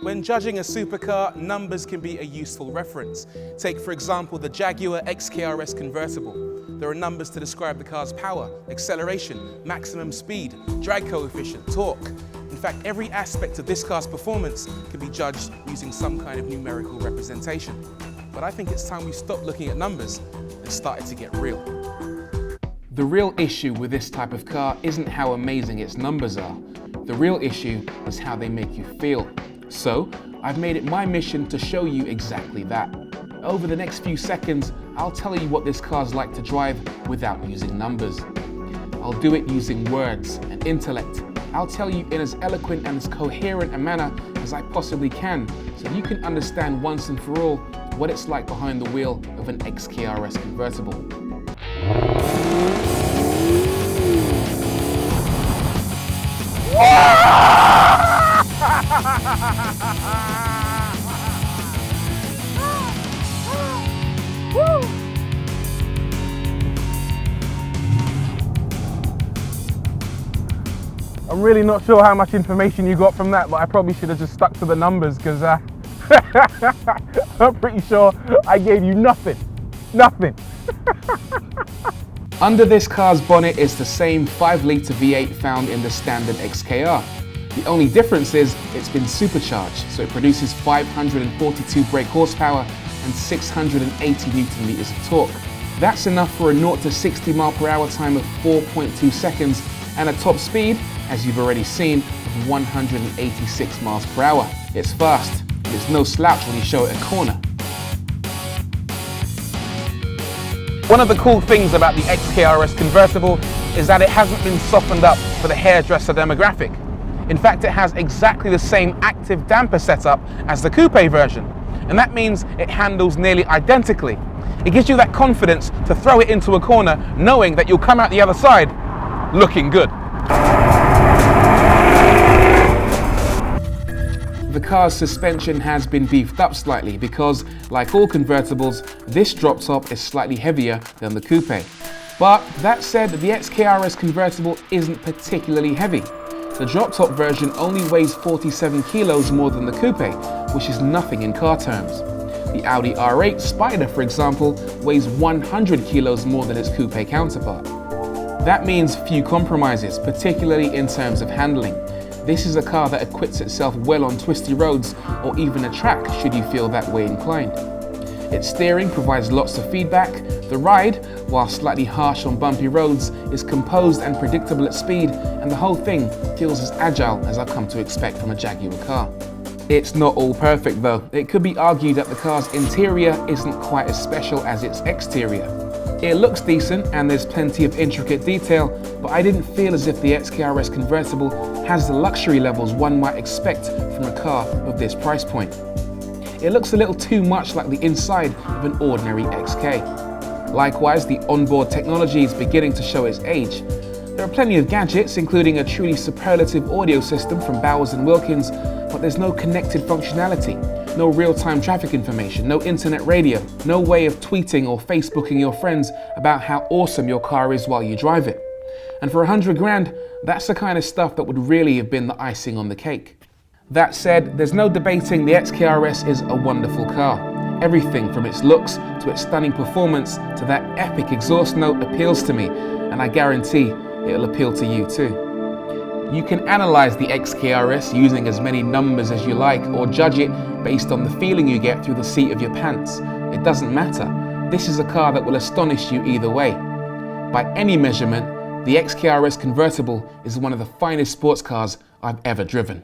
When judging a supercar, numbers can be a useful reference. Take, for example, the Jaguar XKR-S Convertible. There are numbers to describe the car's power, acceleration, maximum speed, drag coefficient, torque. In fact, every aspect of this car's performance can be judged using some kind of numerical representation. But I think it's time we stopped looking at numbers and started to get real. The real issue with this type of car isn't how amazing its numbers are. The real issue is how they make you feel. So, I've made it my mission to show you exactly that. Over the next few seconds, I'll tell you what this car's like to drive without using numbers. I'll do it using words and intellect. I'll tell you in as eloquent and as coherent a manner as I possibly can, so you can understand once and for all what it's like behind the wheel of an XKR-S convertible. I'm really not sure how much information you got from that, but I probably should have just stuck to the numbers because I'm pretty sure I gave you nothing. Nothing. Under this car's bonnet is the same 5-litre V8 found in the standard XKR. The only difference is it's been supercharged, so it produces 542 brake horsepower and 680 Newton meters of torque. That's enough for a 0 to 60 mile per hour time of 4.2 seconds and a top speed, as you've already seen, of 186 miles per hour. It's fast, but it's no slouch when you show it a corner. One of the cool things about the XKR-S Convertible is that it hasn't been softened up for the hairdresser demographic. In fact, it has exactly the same active damper setup as the coupe version, and that means it handles nearly identically. It gives you that confidence to throw it into a corner knowing that you'll come out the other side looking good. The car's suspension has been beefed up slightly because, like all convertibles, this drop top is slightly heavier than the coupe. But that said, the XKR-S Convertible isn't particularly heavy. The drop top version only weighs 47 kilos more than the coupe, which is nothing in car terms. The Audi R8 Spider, for example, weighs 100 kilos more than its coupe counterpart. That means few compromises, particularly in terms of handling. This is a car that acquits itself well on twisty roads or even a track should you feel that way inclined. Its steering provides lots of feedback. The ride, while slightly harsh on bumpy roads, is composed and predictable at speed, and the whole thing feels as agile as I've come to expect from a Jaguar car. It's not all perfect though. It could be argued that the car's interior isn't quite as special as its exterior. It looks decent and there's plenty of intricate detail, but I didn't feel as if the XKR-S Convertible has the luxury levels one might expect from a car of this price point. It looks a little too much like the inside of an ordinary XK. Likewise, the onboard technology is beginning to show its age. There are plenty of gadgets, including a truly superlative audio system from Bowers & Wilkins, but there's no connected functionality, no real-time traffic information, no internet radio, no way of tweeting or Facebooking your friends about how awesome your car is while you drive it. And for 100 grand, that's the kind of stuff that would really have been the icing on the cake. That said, there's no debating the XKR-S is a wonderful car. Everything from its looks to its stunning performance to that epic exhaust note appeals to me, and I guarantee it'll appeal to you too. You can analyze the XKR-S using as many numbers as you like, or judge it based on the feeling you get through the seat of your pants. It doesn't matter. This is a car that will astonish you either way. By any measurement, the XKR-S Convertible is one of the finest sports cars I've ever driven.